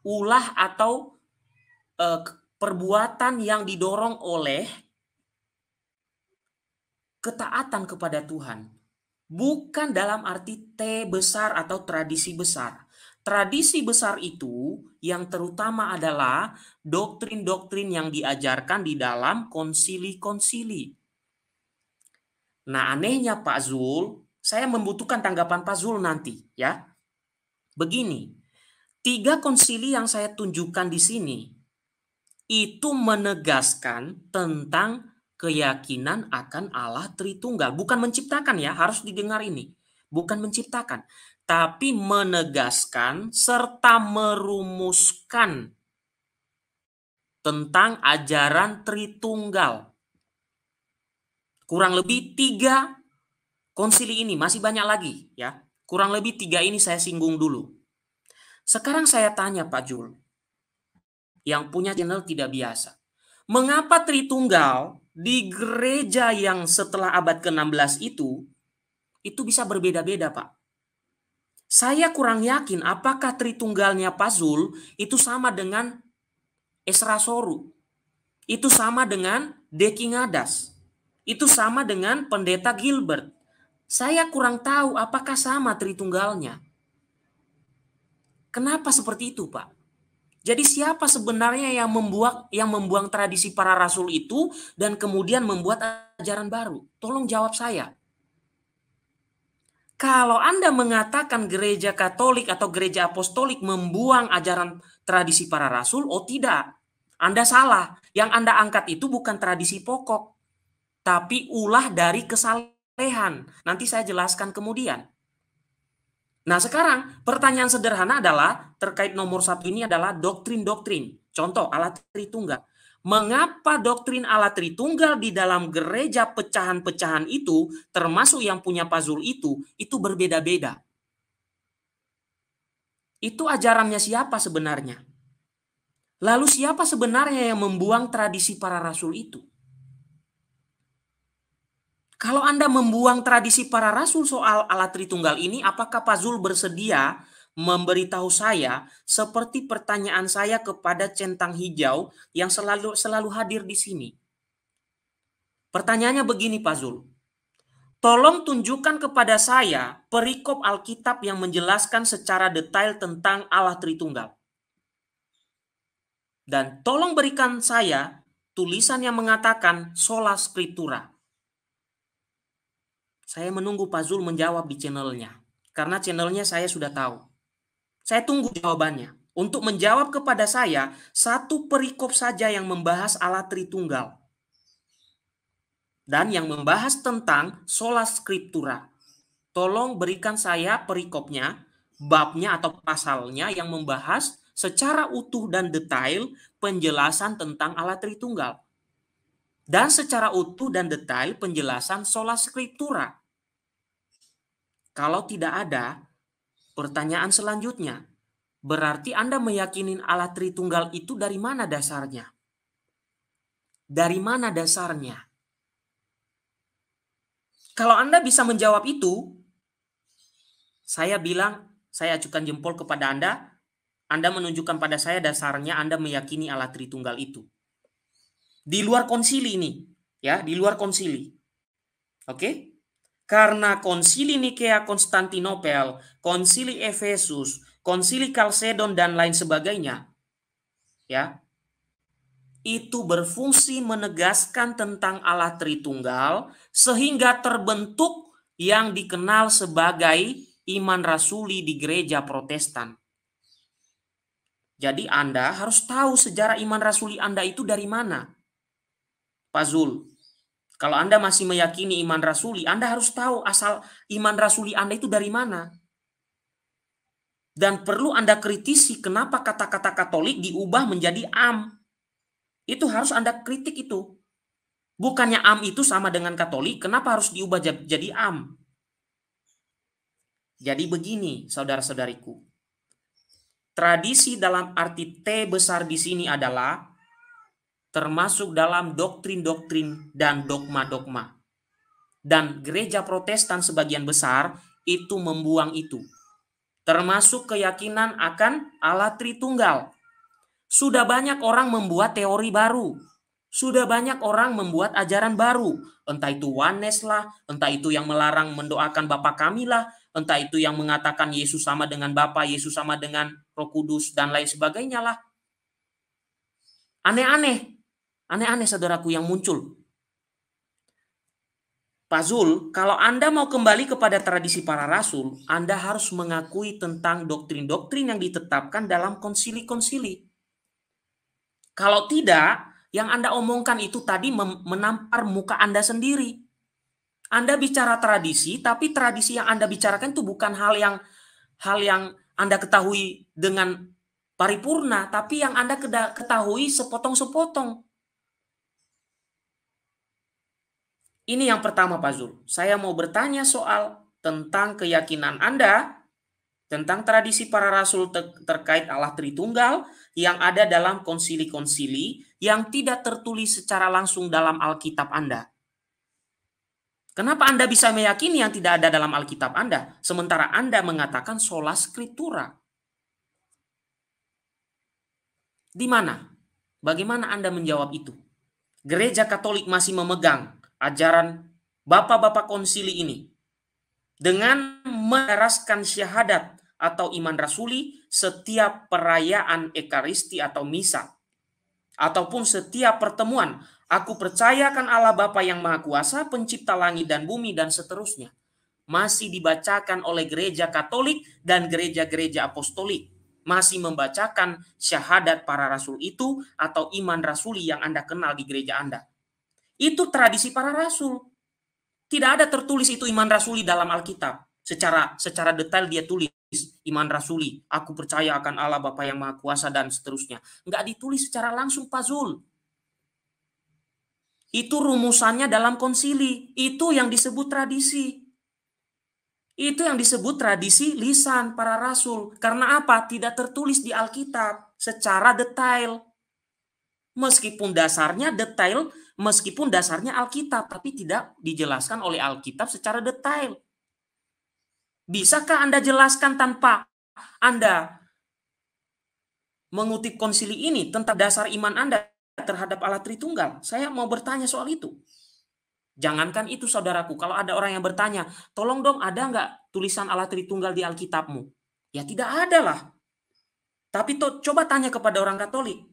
ulah atau perbuatan yang didorong oleh ketaatan kepada Tuhan. Bukan dalam arti T besar atau tradisi besar. Tradisi besar itu yang terutama adalah doktrin-doktrin yang diajarkan di dalam konsili-konsili. Nah, anehnya Pak Zul, saya membutuhkan tanggapan Pak Zul nanti ya. Begini, 3 konsili yang saya tunjukkan di sini itu menegaskan tentang keyakinan akan Allah Tritunggal. Bukan menciptakan ya, harus didengar ini. Bukan menciptakan, tapi menegaskan serta merumuskan tentang ajaran Tritunggal. Kurang lebih 3 konsili ini, masih banyak lagi ya. Kurang lebih 3 ini saya singgung dulu. Sekarang saya tanya Pak Jul, yang punya channel Tidak Biasa. Mengapa Tritunggal di gereja yang setelah abad ke-16 itu bisa berbeda-beda, Pak? Saya kurang yakin apakah Tritunggalnya Pak Zul itu sama dengan Esra Soru. Itu sama dengan Deki Ngadas. Itu sama dengan Pendeta Gilbert. Saya kurang tahu apakah sama Tritunggalnya. Kenapa seperti itu, Pak? Jadi siapa sebenarnya yang membuang tradisi para rasul itu dan kemudian membuat ajaran baru? Tolong jawab saya. Kalau Anda mengatakan gereja Katolik atau gereja Apostolik membuang ajaran tradisi para rasul, oh tidak. Anda salah. Yang Anda angkat itu bukan tradisi pokok, tapi ulah dari kesalehan. Nanti saya jelaskan kemudian. Nah sekarang pertanyaan sederhana adalah terkait nomor 1 ini adalah doktrin-doktrin. Contoh Allah Tritunggal. Mengapa doktrin Allah Tritunggal di dalam gereja pecahan-pecahan itu termasuk yang punya Pak Zul itu berbeda-beda? Itu ajarannya siapa sebenarnya? Lalu siapa sebenarnya yang membuang tradisi para rasul itu? Kalau Anda membuang tradisi para rasul soal Allah Tritunggal ini, apakah Pak Zul bersedia memberitahu saya seperti pertanyaan saya kepada centang hijau yang selalu hadir di sini? Pertanyaannya begini Pak Zul. Tolong tunjukkan kepada saya perikop Alkitab yang menjelaskan secara detail tentang Allah Tritunggal. Dan tolong berikan saya tulisan yang mengatakan sola scriptura. Saya menunggu Pak Zul menjawab di channelnya. Karena channelnya saya sudah tahu. Saya tunggu jawabannya. Untuk menjawab kepada saya, satu perikop saja yang membahas Allah Tritunggal. Dan yang membahas tentang sola scriptura. Tolong berikan saya perikopnya, babnya atau pasalnya yang membahas secara utuh dan detail penjelasan tentang Allah Tritunggal. Dan secara utuh dan detail penjelasan sola scriptura. Kalau tidak ada, pertanyaan selanjutnya, berarti Anda meyakini Allah Tritunggal itu dari mana dasarnya? Dari mana dasarnya? Kalau Anda bisa menjawab itu, saya bilang, saya ajukan jempol kepada Anda menunjukkan pada saya dasarnya Anda meyakini Allah Tritunggal itu. Di luar konsili ini, ya, di luar konsili. Oke? Karena konsili Nikea Konstantinopel, konsili Efesus, konsili Kalsedon dan lain sebagainya, ya, itu berfungsi menegaskan tentang Allah Tritunggal sehingga terbentuk yang dikenal sebagai iman rasuli di gereja Protestan. Jadi Anda harus tahu sejarah iman rasuli Anda itu dari mana, Pak Zul. Kalau Anda masih meyakini iman rasuli, Anda harus tahu asal iman rasuli Anda itu dari mana. Dan perlu Anda kritisi kenapa kata-kata Katolik diubah menjadi am. Itu harus Anda kritik itu. Bukannya am itu sama dengan Katolik, kenapa harus diubah jadi am? Jadi begini, saudara-saudariku. Tradisi dalam arti T besar di sini adalah termasuk dalam doktrin-doktrin dan dogma-dogma. Dan gereja Protestan sebagian besar itu membuang itu. Termasuk keyakinan akan Allah Tritunggal. Sudah banyak orang membuat teori baru. Sudah banyak orang membuat ajaran baru. Entah itu oneness lah, entah itu yang melarang mendoakan Bapa kami lah, entah itu yang mengatakan Yesus sama dengan Bapa, Yesus sama dengan Roh Kudus, dan lain sebagainya lah. Aneh-aneh. Aneh-aneh saudaraku yang muncul. Pak Zul, kalau Anda mau kembali kepada tradisi para rasul, Anda harus mengakui tentang doktrin-doktrin yang ditetapkan dalam konsili-konsili. Kalau tidak, yang Anda omongkan itu tadi menampar muka Anda sendiri. Anda bicara tradisi, tapi tradisi yang Anda bicarakan itu bukan hal yang Anda ketahui dengan paripurna, tapi yang Anda ketahui sepotong-sepotong. Ini yang pertama, Pak Zul. Saya mau bertanya soal tentang keyakinan Anda tentang tradisi para rasul terkait Allah Tritunggal yang ada dalam konsili-konsili yang tidak tertulis secara langsung dalam Alkitab Anda. Kenapa Anda bisa meyakini yang tidak ada dalam Alkitab Anda, sementara Anda mengatakan sola scriptura? Di mana? Bagaimana Anda menjawab itu? Gereja Katolik masih memegang ajaran bapak-bapak konsili ini dengan mendaraskan syahadat atau iman rasuli setiap perayaan ekaristi atau misa, ataupun setiap pertemuan. Aku percayakan Allah Bapa yang Maha Kuasa, pencipta langit dan bumi, dan seterusnya. Masih dibacakan oleh gereja Katolik dan gereja-gereja apostolik. Masih membacakan syahadat para rasul itu atau iman rasuli yang Anda kenal di gereja Anda. Itu tradisi para rasul. Tidak ada tertulis itu iman rasuli dalam Alkitab. Secara detail dia tulis iman rasuli. Aku percaya akan Allah Bapa yang Maha Kuasa dan seterusnya. Nggak ditulis secara langsung, Pak Zul. Itu rumusannya dalam konsili. Itu yang disebut tradisi. Itu yang disebut tradisi lisan para rasul. Karena apa? Tidak tertulis di Alkitab secara detail. Meskipun dasarnya detail, meskipun dasarnya Alkitab, tapi tidak dijelaskan oleh Alkitab secara detail. Bisakah Anda jelaskan tanpa Anda mengutip konsili ini tentang dasar iman Anda terhadap Allah Tritunggal? Saya mau bertanya soal itu. Jangankan itu saudaraku, kalau ada orang yang bertanya, tolong dong ada nggak tulisan Allah Tritunggal di Alkitabmu? Ya tidak ada lah. Tapi coba tanya kepada orang Katolik.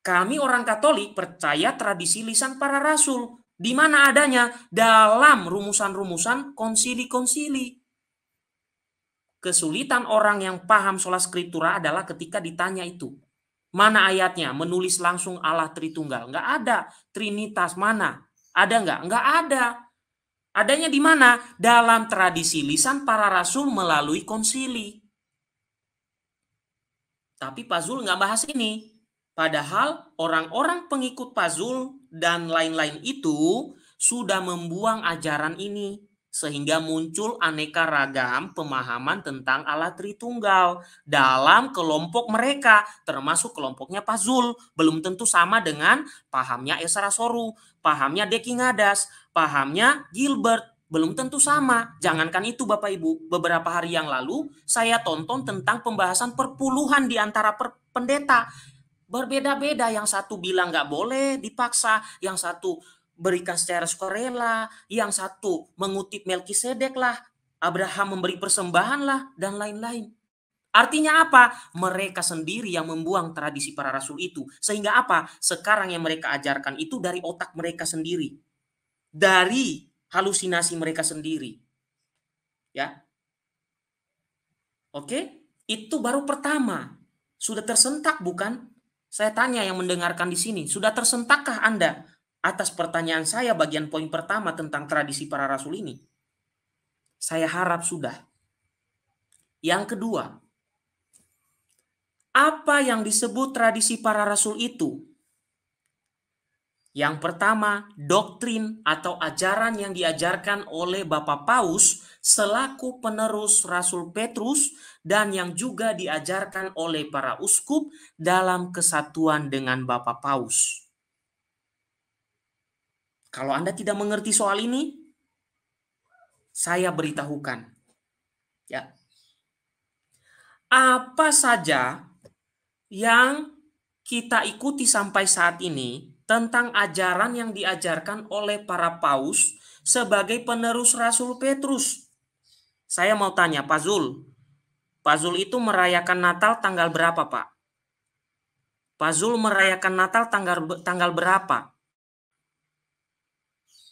Kami orang Katolik percaya tradisi lisan para rasul. Di mana adanya? Dalam rumusan-rumusan konsili-konsili. Kesulitan orang yang paham sola scriptura adalah ketika ditanya itu. Mana ayatnya? Menulis langsung Allah Tritunggal. Nggak ada. Trinitas mana? Ada nggak? Nggak ada. Adanya di mana? Dalam tradisi lisan para rasul melalui konsili. Tapi Pak Zul nggak bahas ini. Padahal orang-orang pengikut Pak Zul dan lain-lain itu sudah membuang ajaran ini. Sehingga muncul aneka ragam pemahaman tentang Allah Tritunggal dalam kelompok mereka, termasuk kelompoknya Pak Zul. Belum tentu sama dengan pahamnya Esra Soru, pahamnya Deki Ngadas, pahamnya Gilbert. Belum tentu sama. Jangankan itu Bapak Ibu, beberapa hari yang lalu saya tonton tentang pembahasan perpuluhan di antara pendeta. Berbeda-beda, yang satu bilang nggak boleh dipaksa, yang satu berikan secara sukarela, yang satu mengutip Melkisedek lah, Abraham memberi persembahan lah, dan lain-lain. Artinya apa? Mereka sendiri yang membuang tradisi para rasul itu. Sehingga apa? Sekarang yang mereka ajarkan itu dari otak mereka sendiri. Dari halusinasi mereka sendiri. Ya. Oke? Itu baru pertama. Sudah tersentak bukan? Saya tanya yang mendengarkan di sini, sudah tersentakkah Anda atas pertanyaan saya bagian poin pertama tentang tradisi para rasul ini? Saya harap sudah. Yang kedua, apa yang disebut tradisi para rasul itu? Yang pertama, doktrin atau ajaran yang diajarkan oleh Bapak Paus selaku penerus Rasul Petrus dan yang juga diajarkan oleh para uskup dalam kesatuan dengan Bapak Paus. Kalau Anda tidak mengerti soal ini, saya beritahukan. Ya. Apa saja yang kita ikuti sampai saat ini tentang ajaran yang diajarkan oleh para paus sebagai penerus Rasul Petrus. Saya mau tanya, Pak Zul. Pak Zul itu merayakan Natal tanggal berapa, Pak? Pak Zul merayakan Natal tanggal berapa?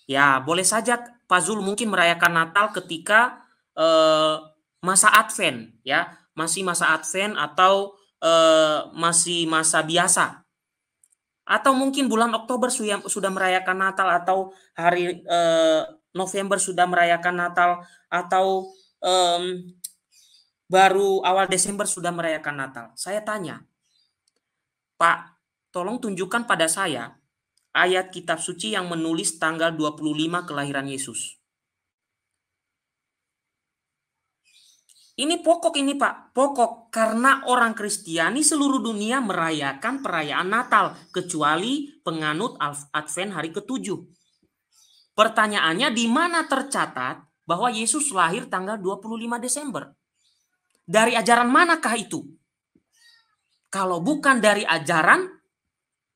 Ya, boleh saja Pak Zul mungkin merayakan Natal ketika masa Advent, ya, masih masa Advent atau masih masa biasa, atau mungkin bulan Oktober sudah merayakan Natal, atau hari November sudah merayakan Natal, atau baru awal Desember sudah merayakan Natal. Saya tanya, Pak, tolong tunjukkan pada saya ayat kitab suci yang menulis tanggal 25 kelahiran Yesus. Ini pokok ini Pak, pokok, karena orang Kristiani seluruh dunia merayakan perayaan Natal, kecuali penganut Advent hari ke-7. Pertanyaannya, di mana tercatat bahwa Yesus lahir tanggal 25 Desember? Dari ajaran manakah itu? Kalau bukan dari ajaran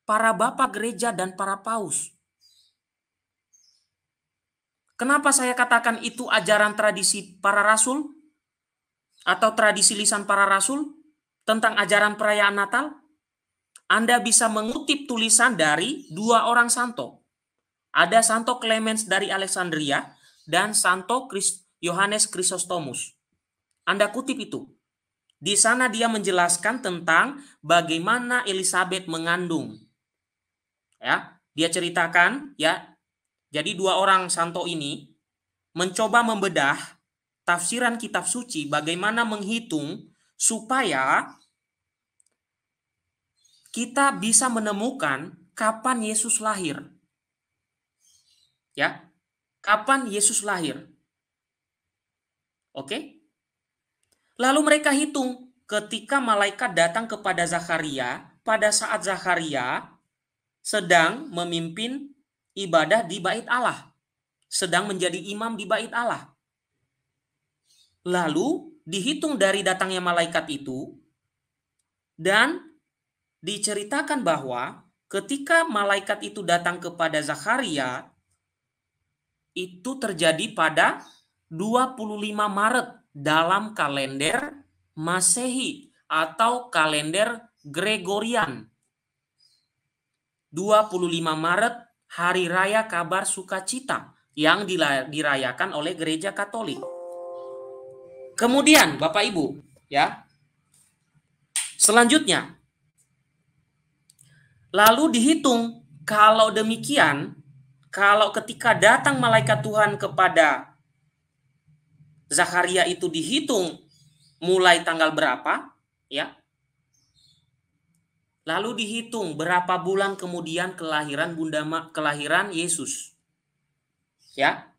para bapak gereja dan para paus. Kenapa saya katakan itu ajaran tradisi para rasul atau tradisi lisan para rasul tentang ajaran perayaan Natal? Anda bisa mengutip tulisan dari dua orang santo. Ada Santo Clemens dari Alexandria dan Santo Yohanes Chrysostomus. Anda kutip itu. Di sana dia menjelaskan tentang bagaimana Elizabeth mengandung. Ya, dia ceritakan, ya. Jadi dua orang santo ini mencoba membedah tafsiran kitab suci, bagaimana menghitung supaya kita bisa menemukan kapan Yesus lahir. Ya, kapan Yesus lahir. Oke? Lalu mereka hitung ketika malaikat datang kepada Zakaria pada saat Zakaria sedang memimpin ibadah di bait Allah, sedang menjadi imam di bait Allah. Lalu dihitung dari datangnya malaikat itu, dan diceritakan bahwa ketika malaikat itu datang kepada Zakaria, itu terjadi pada 25 Maret dalam kalender Masehi atau kalender Gregorian. 25 Maret, Hari Raya Kabar Sukacita yang dirayakan oleh Gereja Katolik. Kemudian, Bapak Ibu, ya. Selanjutnya, lalu dihitung, kalau demikian, kalau ketika datang malaikat Tuhan kepada Zakaria itu dihitung mulai tanggal berapa, ya. Lalu dihitung berapa bulan kemudian kelahiran Yesus. Ya.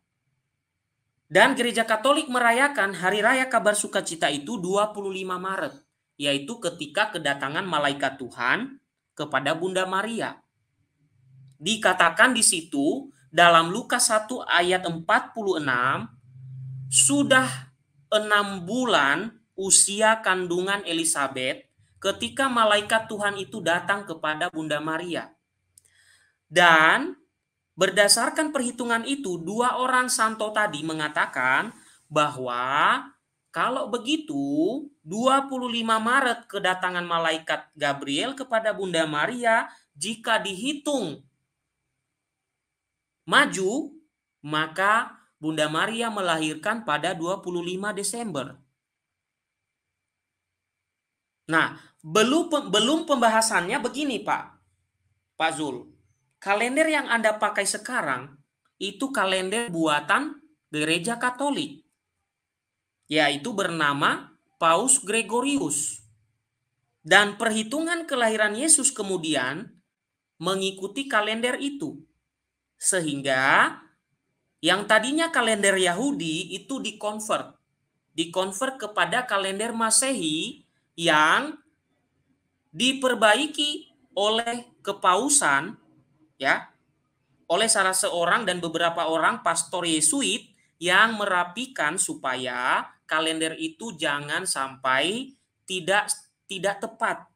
Dan Gereja Katolik merayakan Hari Raya Kabar Sukacita itu 25 Maret, yaitu ketika kedatangan malaikat Tuhan kepada Bunda Maria. Dikatakan di situ dalam Lukas 1 ayat 46, sudah 6 bulan usia kandungan Elizabeth ketika malaikat Tuhan itu datang kepada Bunda Maria. Dan berdasarkan perhitungan itu, dua orang santo tadi mengatakan bahwa kalau begitu 25 Maret kedatangan malaikat Gabriel kepada Bunda Maria, jika dihitung maju, maka Bunda Maria melahirkan pada 25 Desember. Nah, belum pembahasannya begini, Pak Zul. Kalender yang Anda pakai sekarang itu kalender buatan Gereja Katolik, yaitu bernama Paus Gregorius. Dan perhitungan kelahiran Yesus kemudian mengikuti kalender itu. Sehingga yang tadinya kalender Yahudi itu dikonvert kepada kalender Masehi yang diperbaiki oleh kepausan, ya, oleh salah seorang dan beberapa orang pastor Yesuit yang merapikan supaya kalender itu jangan sampai tidak tepat,